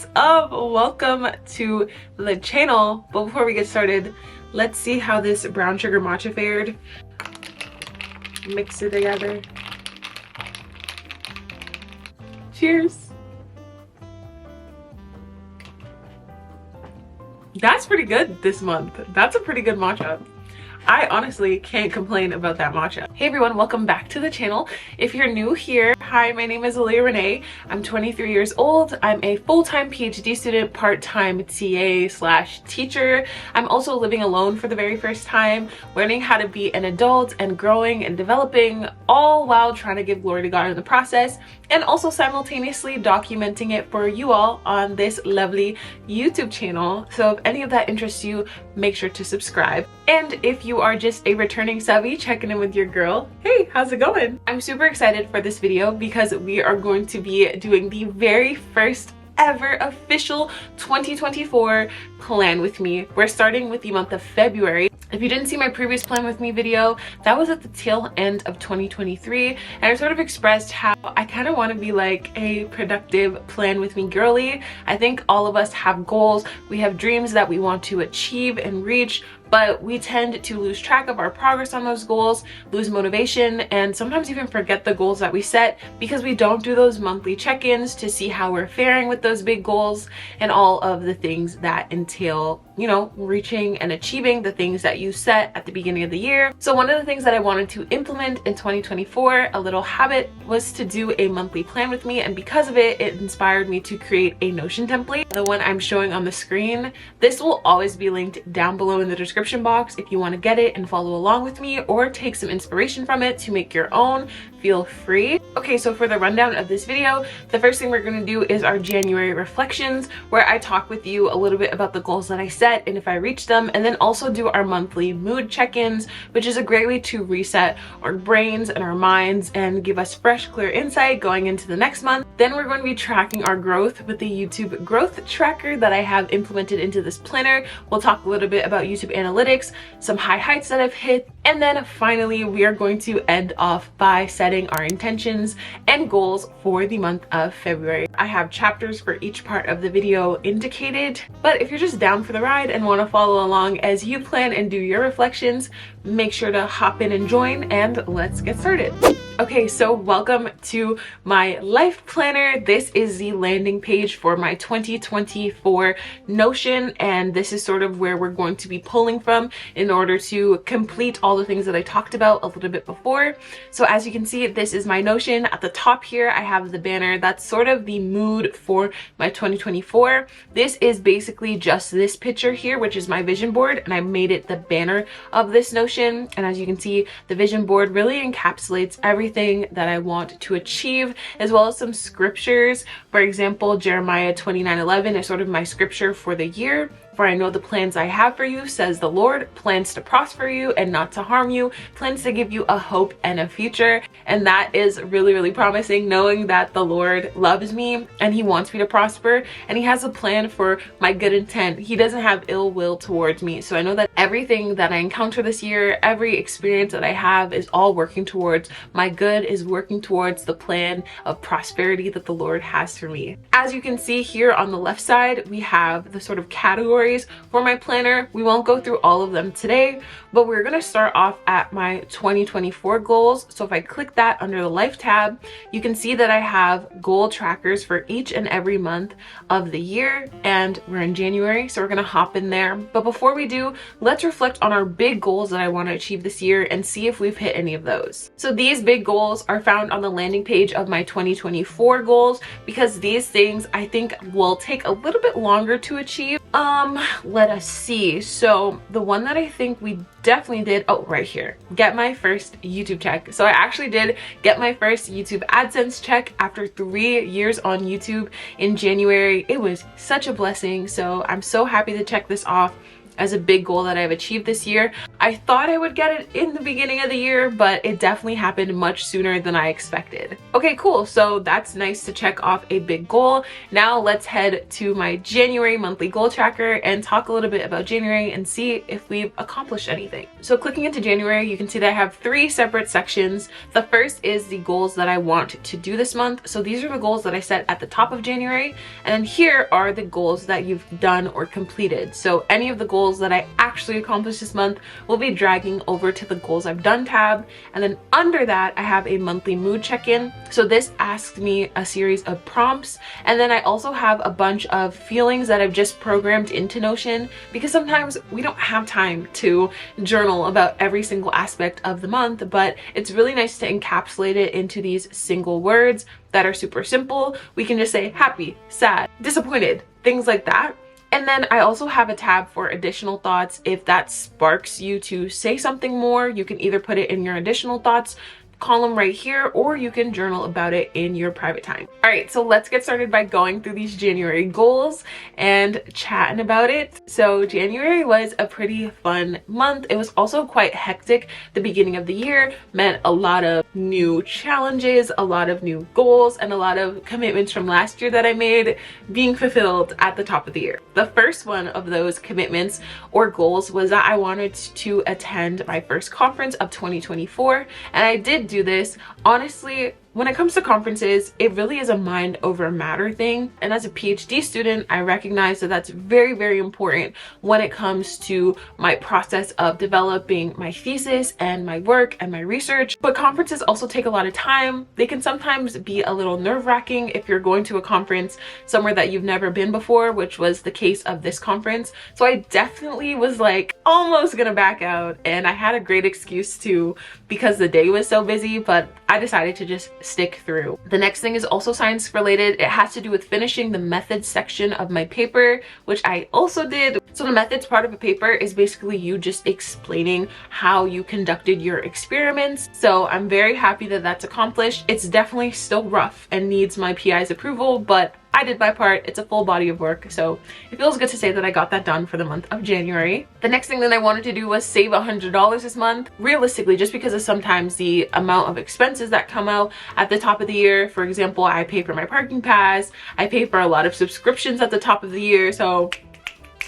What's up? Welcome to the channel. But before we get started, let's see how this brown sugar matcha fared. Mix it together. Cheers. That's pretty good this month. That's a pretty good matcha. I honestly can't complain about that matcha. Hey everyone, welcome back to the channel. If you're new here, hi, my name is Aaliyah Renee. I'm 23 years old. I'm a full-time PhD student, part-time TA/teacher. I'm also living alone for the very first time, learning how to be an adult and growing and developing, all while trying to give glory to God in the process, and also simultaneously documenting it for you all on this lovely YouTube channel. So if any of that interests you, make sure to subscribe. And if you are just a returning subby checking in with your girl, hey, how's it going? I'm super excited for this video because we are going to be doing the very first ever official 2024 plan with me. We're starting with the month of February. If you didn't see my previous plan with me video, that was at the tail end of 2023, and I sort of expressed how I kind of want to be like a productive plan with me girly. I think all of us have goals, we have dreams that we want to achieve and reach, but we tend to lose track of our progress on those goals, lose motivation, and sometimes even forget the goals that we set because we don't do those monthly check-ins to see how we're faring with those big goals and all of the things that entail, you know, reaching and achieving the things that you set at the beginning of the year. So one of the things that I wanted to implement in 2024, a little habit, was to do a monthly plan with me, and because of it, it inspired me to create a Notion template, the one I'm showing on the screen. This will always be linked down below in the description box if you want to get it and follow along with me or take some inspiration from it to make your own. Feel free. Okay, so for the rundown of this video, the first thing we're going to do is our January reflections, where I talk with you a little bit about the goals that I set and if I reach them, and then also do our monthly mood check-ins, which is a great way to reset our brains and our minds and give us fresh, clear insight going into the next month. Then we're going to be tracking our growth with the YouTube growth tracker that I have implemented into this planner. We'll talk a little bit about YouTube analytics, some high heights that I've hit, and then finally we are going to end off by setting our intentions and goals for the month of February. I have chapters for each part of the video indicated, but if you're just down for the ride and want to follow along as you plan and do your reflections, make sure to hop in and join, and let's get started. Okay, so welcome to my life planner. This is the landing page for my 2024 Notion, and this is sort of where we're going to be pulling from in order to complete all the things that I talked about a little bit before. So as you can see, this is my Notion. At the top here, I have the banner. That's sort of the mood for my 2024. This is basically just this picture here, which is my vision board, and I made it the banner of this Notion. And as you can see, the vision board really encapsulates everything that I want to achieve, as well as some scriptures. For example, Jeremiah 29:11 is sort of my scripture for the year. For I know the plans I have for you, says the Lord, plans to prosper you and not to harm you, plans to give you a hope and a future. And that is really, really promising, knowing that the Lord loves me and he wants me to prosper, and he has a plan for my good intent. He doesn't have ill will towards me. So I know that everything that I encounter this year, every experience that I have, is all working towards my good, is working towards the plan of prosperity that the Lord has for me. As you can see here on the left side, we have the sort of categories for my planner. We won't go through all of them today, but we're going to start off at my 2024 goals. So if I click that under the life tab, you can see that I have goal trackers for each and every month of the year, and we're in January, so we're going to hop in there. But before we do, let's reflect on our big goals that I want to achieve this year and see if we've hit any of those. So these big goals are found on the landing page of my 2024 goals, because these things I think will take a little bit longer to achieve. Let us see. So the one that I think we definitely did, oh, right here, get my first YouTube check. So I actually did get my first YouTube AdSense check after 3 years on YouTube in January. It was such a blessing. So I'm so happy to check this off. as a big goal that I've achieved this year. I thought I would get it in the beginning of the year, but it definitely happened much sooner than I expected. Okay, cool. So that's nice to check off a big goal. Now let's head to my January monthly goal tracker and talk a little bit about January and see if we've accomplished anything. So clicking into January, you can see that I have 3 separate sections. The first is the goals that I want to do this month. So these are the goals that I set at the top of January. And then here are the goals that you've done or completed. So any of the goals that I actually accomplished this month will be dragging over to the goals I've done tab. And then under that, I have a monthly mood check-in. So this asks me a series of prompts. And then I also have a bunch of feelings that I've just programmed into Notion, because sometimes we don't have time to journal about every single aspect of the month, but it's really nice to encapsulate it into these single words that are super simple. We can just say happy, sad, disappointed, things like that. And then I also have a tab for additional thoughts. If that sparks you to say something more, you can either put it in your additional thoughts column right here, or you can journal about it in your private time. All right, so let's get started by going through these January goals and chatting about it. So January was a pretty fun month. It was also quite hectic. The beginning of the year meant a lot of new challenges, a lot of new goals, and a lot of commitments from last year that I made being fulfilled at the top of the year. The first one of those commitments or goals was that I wanted to attend my first conference of 2024, and I did do this. Honestly, when it comes to conferences, it really is a mind over matter thing. And as a PhD student, I recognize that that's very, very important when it comes to my process of developing my thesis and my work and my research. But conferences also take a lot of time. They can sometimes be a little nerve-wracking if you're going to a conference somewhere that you've never been before, which was the case of this conference. So I definitely was like almost gonna back out, and I had a great excuse to, because the day was so busy, but I decided to just stick through. The next thing is also science related. It has to do with finishing the methods section of my paper, which I also did. So the methods part of a paper is basically you just explaining how you conducted your experiments. So I'm very happy that that's accomplished. It's definitely still rough and needs my PI's approval, but I did my part. It's a full body of work, so it feels good to say that I got that done for the month of January. The next thing that I wanted to do was save $100 this month. Realistically, just because of sometimes the amount of expenses that come out at the top of the year. For example, I pay for my parking pass, I pay for a lot of subscriptions at the top of the year, so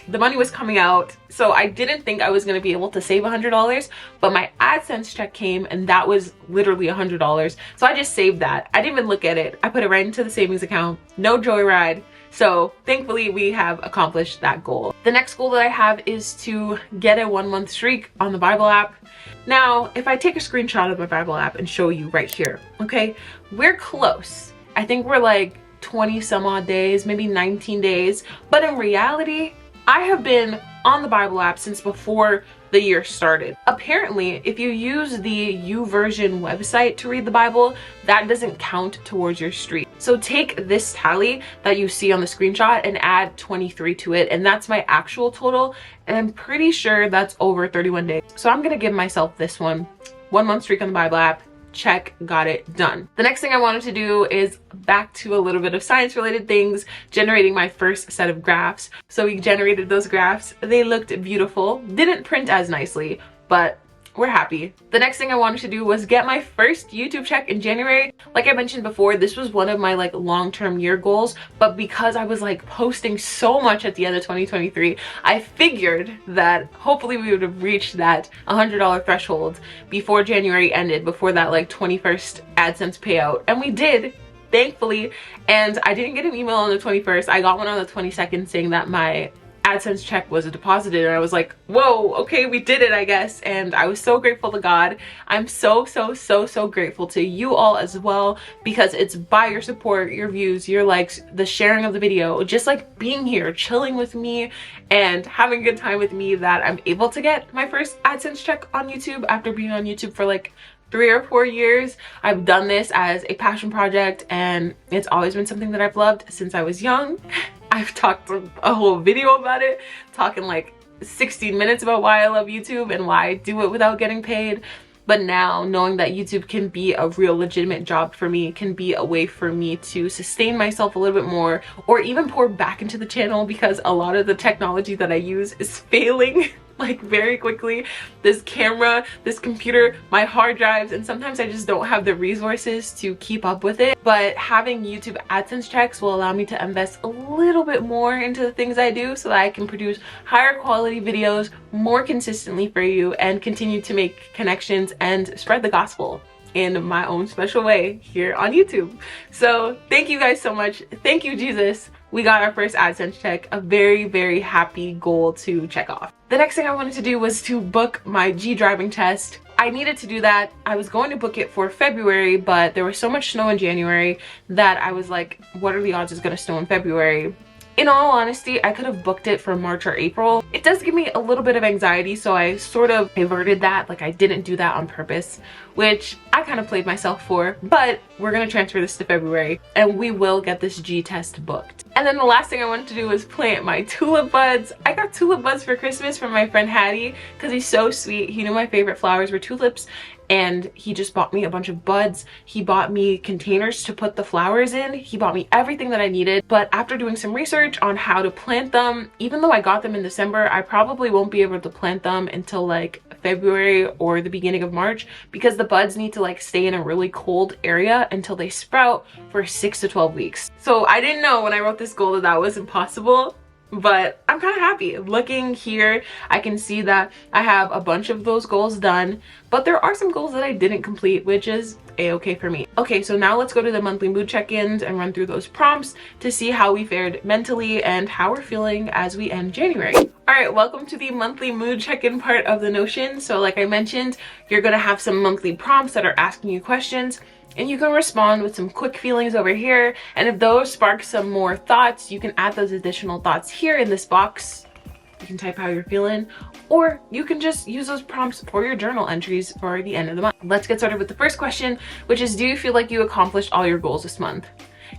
the money was coming out. So I didn't think I was going to be able to save $100, but my AdSense check came and that was literally $100. So I just saved that. I didn't even look at it. I put it right into the savings account. No joyride. So thankfully we have accomplished that goal. The next goal that I have is to get a 1-month streak on the Bible app. Now, if I take a screenshot of my Bible app and show you right here, okay, we're close. I think we're like 20 some odd days, maybe 19 days. But in reality, I have been on the Bible app since before the year started. Apparently, if you use the YouVersion website to read the Bible, that doesn't count towards your streak. So take this tally that you see on the screenshot and add 23 to it, and that's my actual total, and I'm pretty sure that's over 31 days. So I'm gonna give myself this one, 1-month streak on the Bible app. Check, got it done. The next thing I wanted to do is back to a little bit of science related things, generating my first set of graphs. So we generated those graphs. They looked beautiful. Didn't print as nicely, but we're happy. The next thing I wanted to do was get my first YouTube check in January. Like I mentioned before, this was one of my like long-term year goals, but because I was like posting so much at the end of 2023, I figured that hopefully we would have reached that $100 threshold before January ended, before that like 21st AdSense payout. And we did, thankfully. And I didn't get an email on the 21st. I got one on the 22nd saying that my AdSense check was deposited, and I was like, whoa, okay, we did it, I guess. And I was so grateful to God. I'm so grateful to you all as well, because it's by your support, your views, your likes, the sharing of the video, just like being here, chilling with me and having a good time with me, that I'm able to get my first AdSense check on YouTube after being on YouTube for like 3 or 4 years. I've done this as a passion project, and it's always been something that I've loved since I was young. I've talked a whole video about it, talking like 16 minutes about why I love YouTube and why I do it without getting paid. But now knowing that YouTube can be a real legitimate job for me, can be a way for me to sustain myself a little bit more, or even pour back into the channel, because a lot of the technology that I use is failing like very quickly. This camera, this computer, my hard drives, and sometimes I just don't have the resources to keep up with it. But having YouTube AdSense checks will allow me to invest a little bit more into the things I do, so that I can produce higher quality videos more consistently for you and continue to make connections and spread the gospel in my own special way here on YouTube. So thank you guys so much. Thank you, Jesus. We got our first AdSense check, a very, very happy goal to check off. The next thing I wanted to do was to book my G driving test. I needed to do that. I was going to book it for February, but there was so much snow in January that I was like, what are the odds it's gonna snow in February? In all honesty, I could have booked it for March or April. It does give me a little bit of anxiety, so I sort of averted that. Like, I didn't do that on purpose, which I kind of played myself for. But we're gonna transfer this to February and we will get this G test booked. And then the last thing I wanted to do was plant my tulip buds. I got tulip buds for Christmas from my friend Hattie because he's so sweet. He knew my favorite flowers were tulips, and he just bought me a bunch of buds. He bought me containers to put the flowers in. He bought me everything that I needed. But after doing some research on how to plant them, even though I got them in December, I probably won't be able to plant them until like February or the beginning of March, because the buds need to like stay in a really cold area until they sprout for 6 to 12 weeks. So I didn't know when I wrote this goal that that was impossible, but I'm kind of happy. Looking here, I can see that I have a bunch of those goals done, but there are some goals that I didn't complete, which is a-okay for me. Okay, so now let's go to the monthly mood check-ins and run through those prompts to see how we fared mentally and how we're feeling as we end January. All right, welcome to the monthly mood check-in part of the Notion. So like I mentioned, you're gonna have some monthly prompts that are asking you questions, and you can respond with some quick feelings over here. And if those spark some more thoughts, you can add those additional thoughts here in this box. You can type how you're feeling, or you can just use those prompts for your journal entries for the end of the month. Let's get started with the first question, which is, do you feel like you accomplished all your goals this month?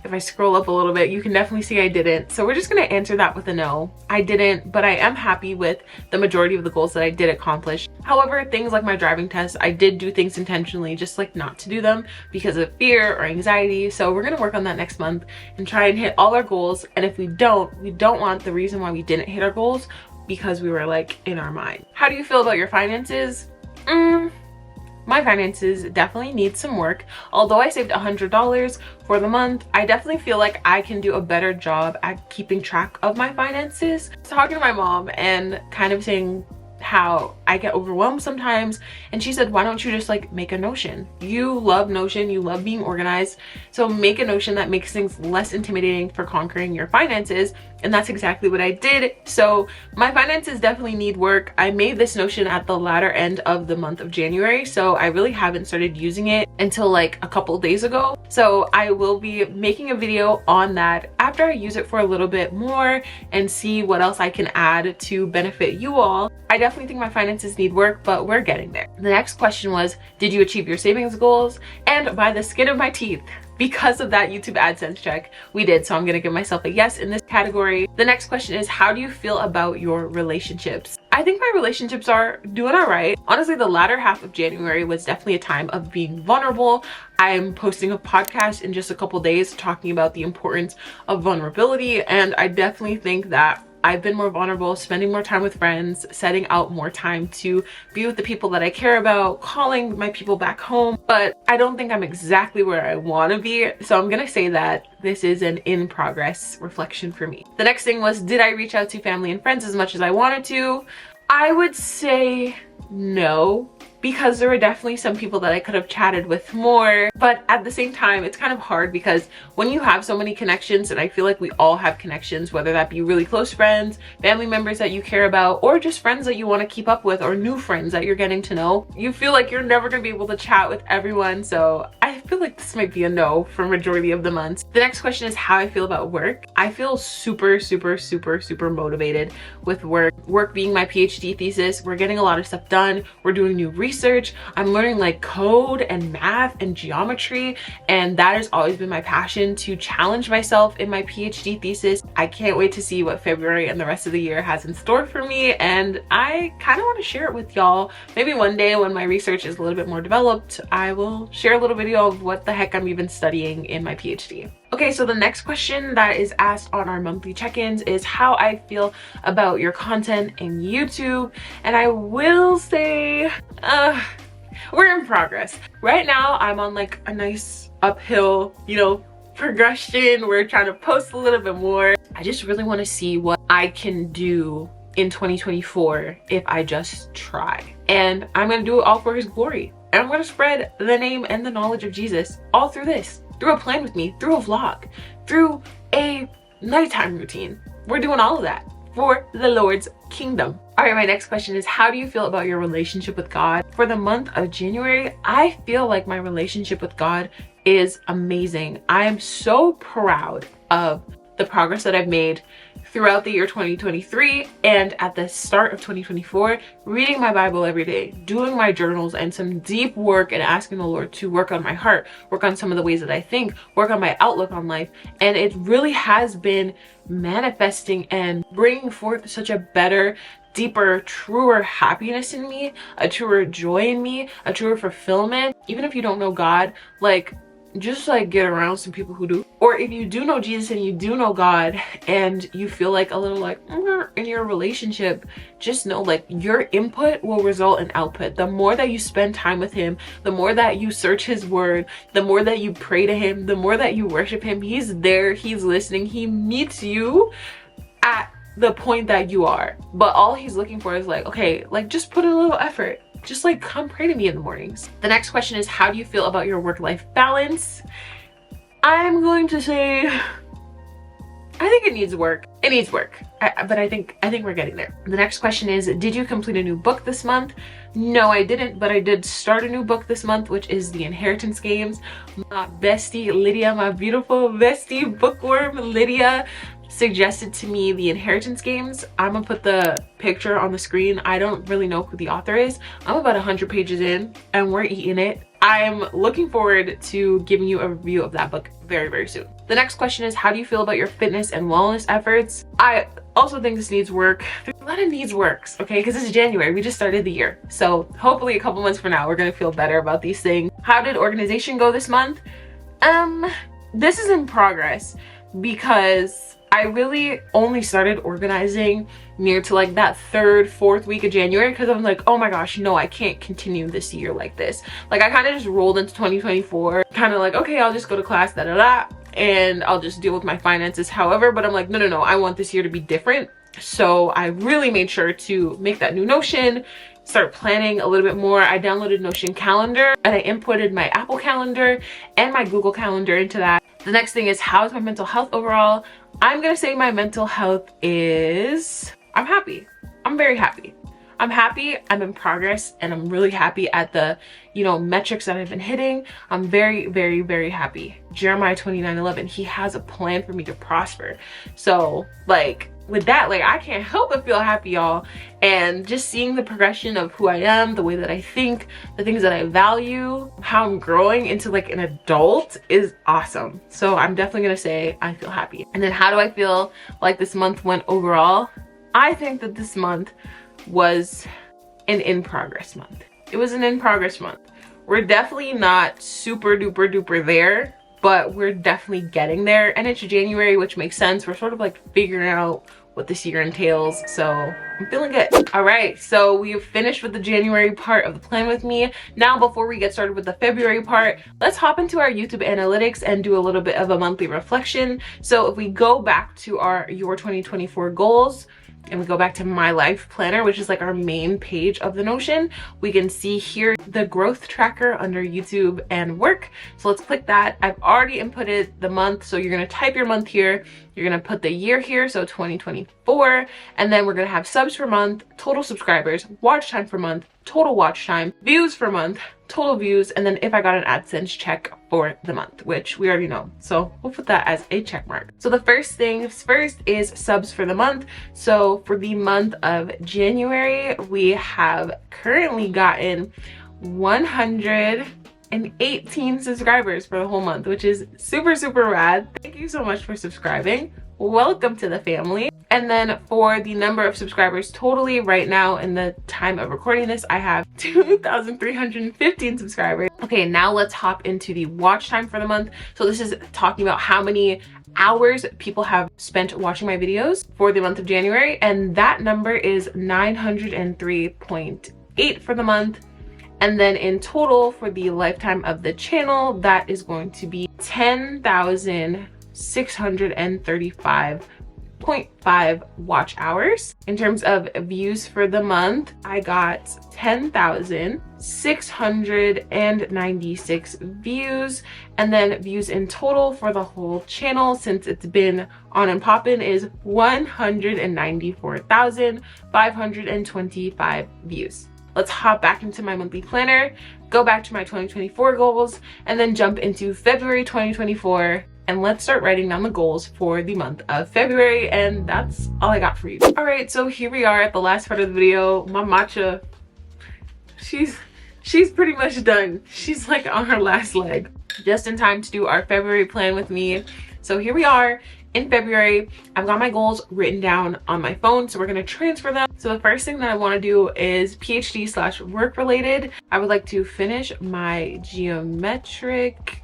If I scroll up a little bit, you can definitely see I didn't. So we're just gonna answer that with a no. I didn't, but I am happy with the majority of the goals that I did accomplish. However, things like my driving test, I did do things intentionally, just like not to do them because of fear or anxiety. So we're gonna work on that next month and try and hit all our goals. And if we don't want the reason why we didn't hit our goals because we were like in our mind. How do you feel about your finances? My finances definitely need some work. Although I saved $100 for the month, I definitely feel like I can do a better job at keeping track of my finances. Talking to my mom and kind of saying how I get overwhelmed sometimes, and she said, why don't you just like make a Notion? You love Notion, you love being organized, so make a Notion that makes things less intimidating for conquering your finances. And that's exactly what I did. So my finances definitely need work. I made this Notion at the latter end of the month of January, so I really haven't started using it until like a couple days ago. So I will be making a video on that after I use it for a little bit more and see what else I can add to benefit you all. I definitely think my finances need work, but we're getting there. The next question was, did you achieve your savings goals? And by the skin of my teeth, because of that YouTube AdSense check, we did. So I'm gonna give myself a yes in this category. The next question is, how do you feel about your relationships? I think my relationships are doing all right. Honestly, the latter half of January was definitely a time of being vulnerable. I'm posting a podcast in just a couple days talking about the importance of vulnerability, and I definitely think that I've been more vulnerable, spending more time with friends, setting out more time to be with the people that I care about, calling my people back home. But I don't think I'm exactly where I want to be. So I'm going to say that this is an in progress reflection for me. The next thing was, did I reach out to family and friends as much as I wanted to? I would say no, because there were definitely some people that I could have chatted with more. But at the same time, it's kind of hard because when you have so many connections, and I feel like we all have connections, whether that be really close friends, family members that you care about, or just friends that you want to keep up with, or new friends that you're getting to know, you feel like you're never going to be able to chat with everyone. So I feel like this might be a no for majority of the months. The next question is how I feel about work. I feel super motivated with work. Work being my PhD thesis. We're getting a lot of stuff done. We're doing new research. research. I'm learning like code and math and geometry, and that has always been my passion, to challenge myself in my PhD thesis. I can't wait to see what February and the rest of the year has in store for me, and I kind of want to share it with y'all. Maybe one day when my research is a little bit more developed, I will share a little video of what the heck I'm even studying in my PhD. Okay, so the next question that is asked on our monthly check-ins is how I feel about your content in YouTube. And I will say, we're in progress. Right now, I'm on like a nice uphill, progression. We're trying to post a little bit more. I just really want to see what I can do in 2024 if I just try. And I'm going to do it all for his glory. And I'm going to spread the name and the knowledge of Jesus all through this. Through a plan with me, through a vlog, through a nighttime routine. We're doing all of that for the Lord's kingdom. All right, my next question is, how do you feel about your relationship with God? For the month of January, I feel like my relationship with God is amazing. I am so proud of the progress that I've made throughout the year 2023 and at the start of 2024, reading my Bible every day, doing my journals and some deep work, and asking the Lord to work on my heart, work on some of the ways that I think, work on my outlook on life. And it really has been manifesting and bringing forth such a better, deeper, truer happiness in me, a truer joy in me, a truer fulfillment. Even if you don't know God, just get around some people who do. Or if you do know Jesus and you do know God and you feel like a little in your relationship, just know your input will result in output. The more that you spend time with him, the more that you search his word, the more that you pray to him, the more that you worship him, he's there, he's listening, he meets you at the point that you are. But all he's looking for is okay, just put in a little effort. Just come pray to me in the mornings. The next question is, how do you feel about your work-life balance? I'm going to say, I think it needs work. It needs work, but I think we're getting there. The next question is, did you complete a new book this month? No, I didn't, but I did start a new book this month, which is The Inheritance Games. My bestie Lydia, my beautiful bestie bookworm Lydia, suggested to me The Inheritance Games. I'm gonna put the picture on the screen. I don't really know who the author is. I'm about 100 pages in and we're eating it. I'm looking forward to giving you a review of that book very, very soon. The next question is, how do you feel about your fitness and wellness efforts? I also think this needs work. There's a lot of needs works, okay? Because it's January, we just started the year. So hopefully a couple months from now, we're gonna feel better about these things. How did organization go this month? This is in progress because I really only started organizing near to that third, fourth week of January, because I'm oh my gosh, no, I can't continue this year like this. I kind of just rolled into 2024, kind of okay, I'll just go to class, and I'll just deal with my finances however, but I'm no, I want this year to be different. So I really made sure to make that new Notion, start planning a little bit more. I downloaded Notion Calendar and I inputted my Apple Calendar and my Google Calendar into that. The next thing is, how is my mental health overall? I'm gonna say my mental health is, I'm happy. I'm very happy. I'm happy, I'm in progress, and I'm really happy at the, metrics that I've been hitting. I'm very, very, very happy. Jeremiah 29:11, he has a plan for me to prosper. So with that, I can't help but feel happy, y'all. And just seeing the progression of who I am, the way that I think, the things that I value, how I'm growing into an adult is awesome. So I'm definitely gonna say I feel happy. And then how do I feel this month went overall? I think that this month was an in-progress month. It was an in-progress month. We're definitely not super duper duper there, but we're definitely getting there. And it's January, which makes sense. We're sort of figuring out what this year entails, so I'm feeling good. All right, so we've finished with the January part of the plan with me. Now, before we get started with the February part, let's hop into our YouTube analytics and do a little bit of a monthly reflection. So if we go back to our Your 2024 goals, and we go back to my life planner, which is our main page of the Notion, we can see here the growth tracker under YouTube and work. So let's click that. I've already inputted the month, so you're gonna type your month here, you're gonna put the year here, so 2024, and then we're gonna have subs per month, total subscribers, watch time per month, total watch time, views per month, total views, and then if I got an AdSense check for the month, which we already know. So we'll put that as a check mark. So the first things first is subs for the month. So for the month of January, we have currently gotten 118 subscribers for the whole month, which is super, super rad. Thank you so much for subscribing. Welcome to the family. And then for the number of subscribers totally right now in the time of recording this, I have 2,315 subscribers. Okay, now let's hop into the watch time for the month. So this is talking about how many hours people have spent watching my videos for the month of January, and that number is 903.8 for the month. And then in total for the lifetime of the channel, that is going to be 10,635.5 watch hours. In terms of views for the month, I got 10,696 views, and then views in total for the whole channel since it's been on and poppin' is 194,525 views. Let's hop back into my monthly planner, go back to my 2024 goals, and then jump into February 2024. And let's start writing down the goals for the month of February, and that's all I got for you. All right, so here we are at the last part of the video. My matcha, she's pretty much done. She's like on her last leg. Just in time to do our February plan with me. So here we are in February. I've got my goals written down on my phone, so we're gonna transfer them. So the first thing that I want to do is PhD/work related. I would like to finish my geometric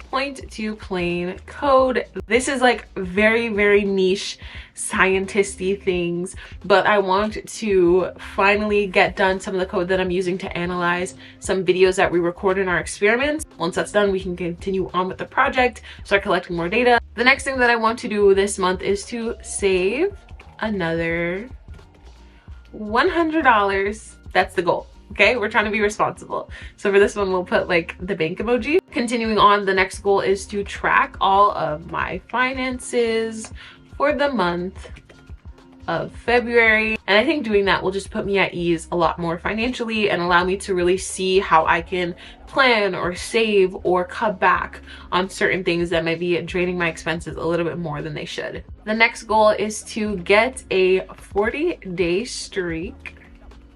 point to plane code. This is like very, very niche scientist-y things, but I want to finally get done some of the code that I'm using to analyze some videos that we record in our experiments. Once that's done, we can continue on with the project, start collecting more data. The next thing that I want to do this month is to save another $100. That's the goal. Okay, we're trying to be responsible. So for this one, we'll put like the bank emoji. Continuing on, the next goal is to track all of my finances for the month of February. And I think doing that will just put me at ease a lot more financially and allow me to really see how I can plan or save or cut back on certain things that might be draining my expenses a little bit more than they should. The next goal is to get a 40-day streak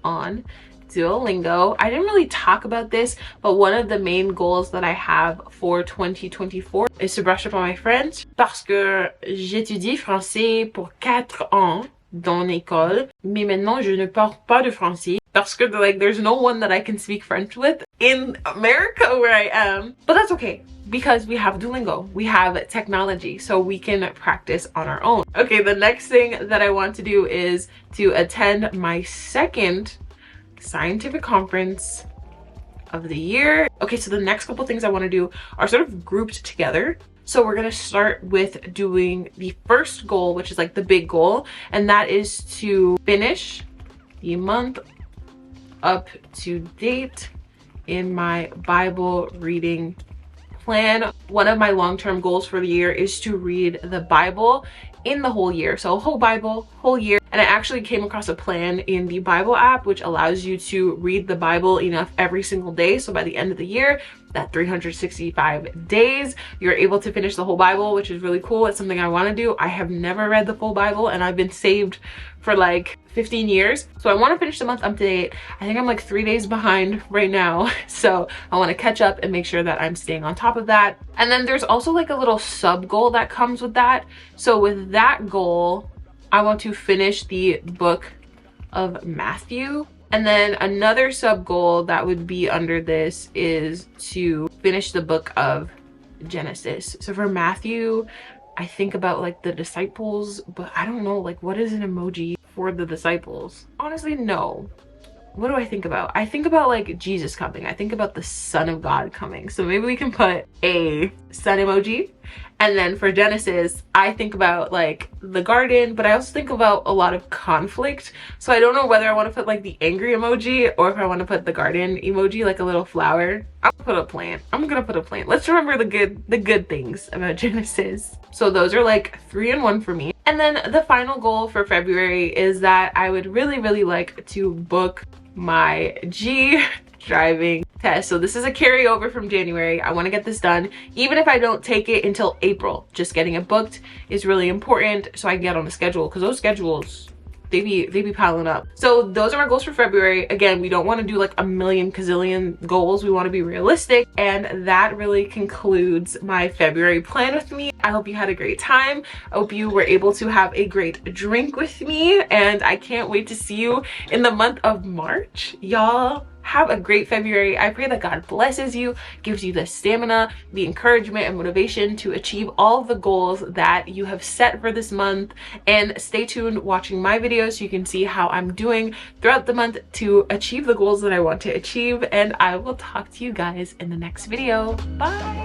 on Duolingo. I didn't really talk about this, but one of the main goals that I have for 2024 is to brush up on my French parce que j'étudie français pour 4 ans dans l'école, mais maintenant je ne parle pas de français parce que like there's no one that I can speak French with in America where I am. But that's okay because we have Duolingo, we have technology, so we can practice on our own. Okay, the next thing that I want to do is to attend my second scientific conference of the year. Okay, so the next couple things I want to do are sort of grouped together. So we're gonna start with doing the first goal, which is like the big goal, and that is to finish the month up to date in my Bible reading plan. One of my long-term goals for the year is to read the Bible in the whole year. So whole Bible, whole year. And I actually came across a plan in the Bible app, which allows you to read the Bible enough every single day. So by the end of the year, that 365 days, you're able to finish the whole Bible, which is really cool. It's something I want to do. I have never read the full Bible, and I've been saved for like 15 years. So I want to finish the month up to date. I think I'm like 3 days behind right now. So I want to catch up and make sure that I'm staying on top of that. And then there's also like a little sub goal that comes with that. So with that goal, I want to finish the book of Matthew. And then another sub goal that would be under this is to finish the book of Genesis. So for Matthew, I think about like the disciples, but I don't know, like what is an emoji for the disciples? Honestly, no. What do I think about? I think about like Jesus coming. I think about the Son of God coming. So maybe we can put a sun emoji. And then for Genesis, I think about like the garden, but I also think about a lot of conflict. So I don't know whether I want to put like the angry emoji or if I want to put the garden emoji, like a little flower. I'm gonna put a plant. I'm gonna put a plant. Let's remember the good things about Genesis. So those are like 3 in 1 for me. And then the final goal for February is that I would really, really like to book my G driving test. So this is a carryover from January. I want to get this done even if I don't take it until April. Just getting it booked is really important so I can get on the schedule, because those schedules, they be piling up. So those are my goals for February. Again, we don't want to do like a million gazillion goals. We want to be realistic, and that really concludes my February plan with me. I hope you had a great time. I hope you were able to have a great drink with me, and I can't wait to see you in the month of March. Y'all have a great February. I pray that God blesses you, gives you the stamina, the encouragement, and motivation to achieve all of the goals that you have set for this month. And stay tuned watching my videos so you can see how I'm doing throughout the month to achieve the goals that I want to achieve. And I will talk to you guys in the next video. Bye.